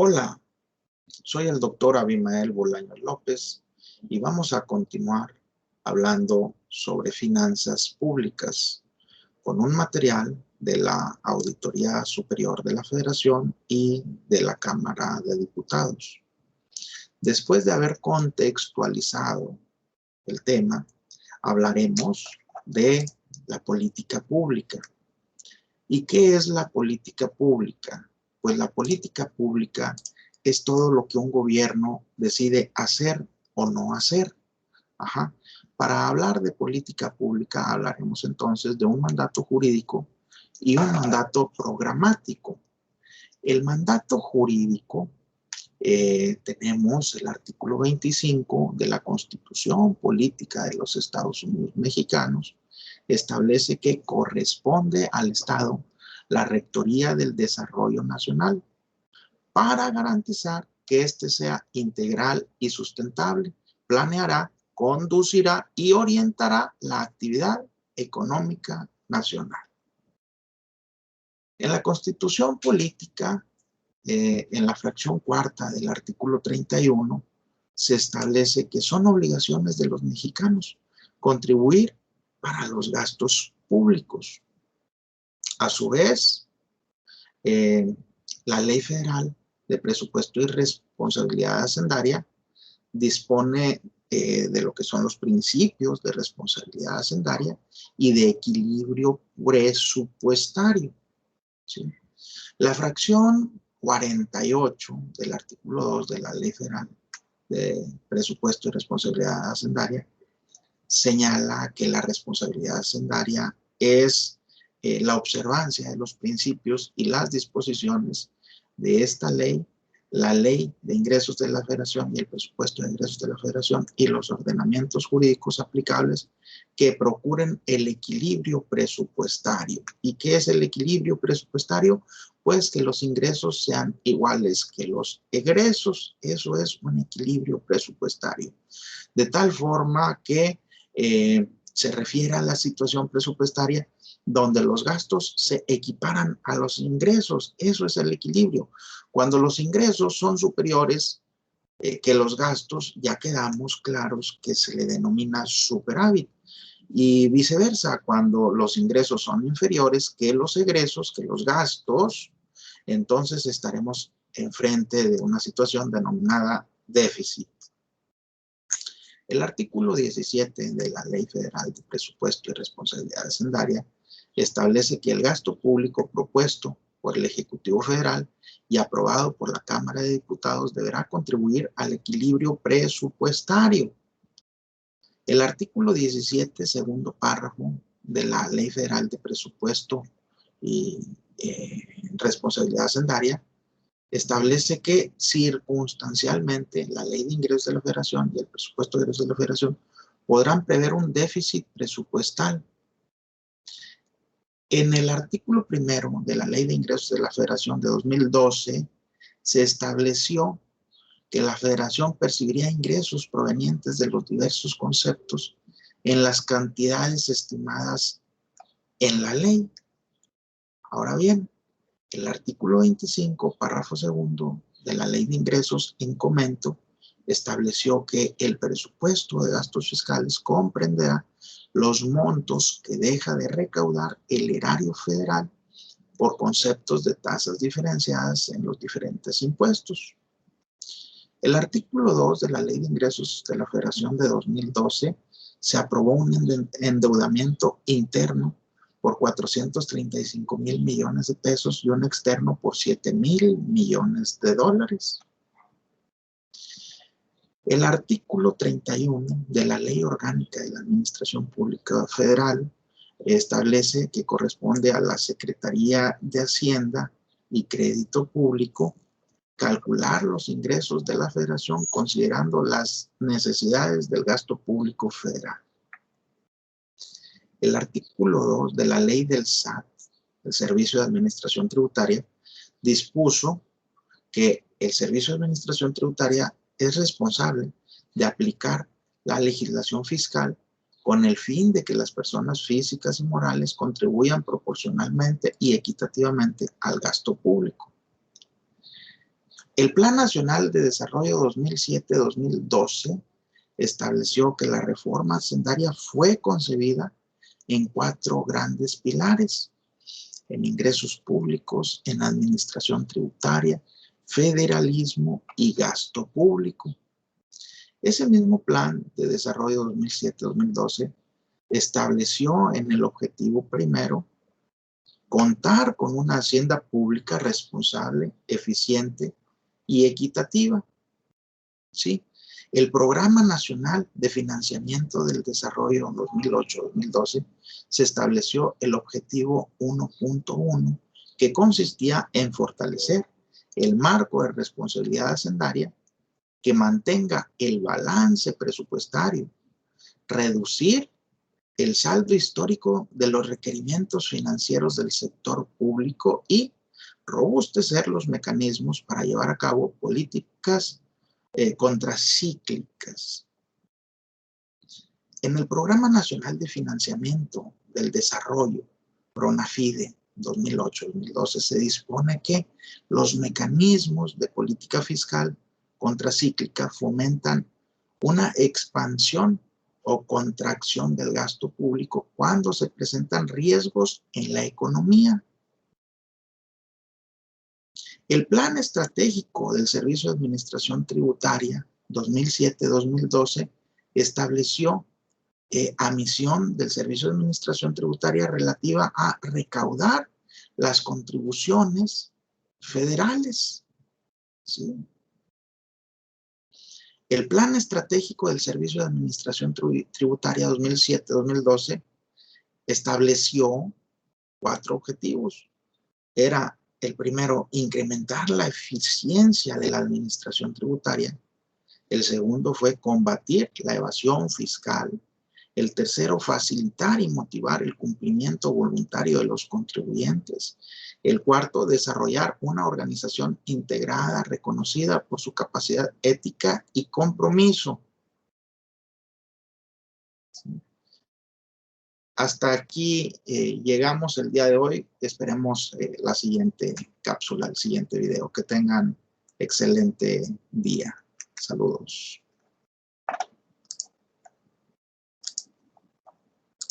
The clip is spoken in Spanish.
Hola, soy el doctor Abimael Bolaños López y vamos a continuar hablando sobre finanzas públicas con un material de la Auditoría Superior de la Federación y de la Cámara de Diputados. Después de haber contextualizado el tema, hablaremos de la política pública. ¿Y qué es la política pública? Pues la política pública es todo lo que un gobierno decide hacer o no hacer. Para hablar de política pública hablaremos entonces de un mandato jurídico y un mandato programático. El mandato jurídico, tenemos el artículo 25 de la Constitución Política de los Estados Unidos Mexicanos, establece que corresponde al Estado la rectoría del desarrollo nacional para garantizar que éste sea integral y sustentable, planeará, conducirá y orientará la actividad económica nacional. En la Constitución Política, en la fracción cuarta del artículo 31, se establece que son obligaciones de los mexicanos contribuir para los gastos públicos. A su vez, la Ley Federal de Presupuesto y Responsabilidad Hacendaria dispone de lo que son los principios de responsabilidad hacendaria y de equilibrio presupuestario, ¿sí? La fracción 48 del artículo 2 de la Ley Federal de Presupuesto y Responsabilidad Hacendaria señala que la responsabilidad hacendaria es la observancia de los principios y las disposiciones de esta ley, la Ley de Ingresos de la Federación y el Presupuesto de Ingresos de la Federación y los ordenamientos jurídicos aplicables que procuren el equilibrio presupuestario. ¿Y qué es el equilibrio presupuestario? Pues que los ingresos sean iguales que los egresos. Eso es un equilibrio presupuestario. De tal forma que se refiere a la situación presupuestaria donde los gastos se equiparan a los ingresos. Eso es el equilibrio. Cuando los ingresos son superiores que los gastos, ya quedamos claros que se le denomina superávit. Y viceversa, cuando los ingresos son inferiores que los egresos, que los gastos, entonces estaremos enfrente de una situación denominada déficit. El artículo 17 de la Ley Federal de Presupuesto y Responsabilidad Hacendaria establece que el gasto público propuesto por el Ejecutivo Federal y aprobado por la Cámara de Diputados deberá contribuir al equilibrio presupuestario. El artículo 17, segundo párrafo de la Ley Federal de Presupuesto y Responsabilidad Hacendaria establece que circunstancialmente la Ley de Ingresos de la Federación y el Presupuesto de Ingresos de la Federación podrán prever un déficit presupuestal. En el artículo primero de la Ley de Ingresos de la Federación de 2012 se estableció que la Federación percibiría ingresos provenientes de los diversos conceptos en las cantidades estimadas en la ley. Ahora bien, el artículo 25, párrafo segundo de la Ley de Ingresos en comento estableció que el presupuesto de gastos fiscales comprenderá los montos que deja de recaudar el erario federal por conceptos de tasas diferenciadas en los diferentes impuestos. El artículo 2 de la Ley de Ingresos de la Federación de 2012 se aprobó un endeudamiento interno por 435,000 millones de pesos y un externo por 7,000 millones de dólares. El artículo 31 de la Ley Orgánica de la Administración Pública Federal establece que corresponde a la Secretaría de Hacienda y Crédito Público calcular los ingresos de la Federación considerando las necesidades del gasto público federal. El artículo 2 de la Ley del SAT, el Servicio de Administración Tributaria, dispuso que el Servicio de Administración Tributaria es responsable de aplicar la legislación fiscal con el fin de que las personas físicas y morales contribuyan proporcionalmente y equitativamente al gasto público. El Plan Nacional de Desarrollo 2007-2012 estableció que la reforma hacendaria fue concebida en 4 grandes pilares: en ingresos públicos, en administración tributaria, federalismo y gasto público. Ese mismo Plan de Desarrollo 2007-2012 estableció en el objetivo primero contar con una hacienda pública responsable, eficiente y equitativa. ¿Sí? El Programa Nacional de Financiamiento del Desarrollo 2008-2012 se estableció el objetivo 1.1, que consistía en fortalecer el marco de responsabilidad hacendaria que mantenga el balance presupuestario, reducir el saldo histórico de los requerimientos financieros del sector público y robustecer los mecanismos para llevar a cabo políticas contracíclicas. En el Programa Nacional de Financiamiento del Desarrollo, PRONAFIDE 2008-2012, se dispone que los mecanismos de política fiscal contracíclica fomentan una expansión o contracción del gasto público cuando se presentan riesgos en la economía. El Plan Estratégico del Servicio de Administración Tributaria 2007-2012 estableció a misión del Servicio de Administración Tributaria relativa a recaudar las contribuciones federales. ¿Sí? El Plan Estratégico del Servicio de Administración Tributaria 2007-2012 estableció 4 objetivos. Era el primero, incrementar la eficiencia de la administración tributaria. El segundo fue combatir la evasión fiscal. El tercero, facilitar y motivar el cumplimiento voluntario de los contribuyentes. El cuarto, desarrollar una organización integrada, reconocida por su capacidad ética y compromiso. ¿Sí? Hasta aquí llegamos el día de hoy. Esperemos la siguiente cápsula, el siguiente video. Que tengan excelente día. Saludos.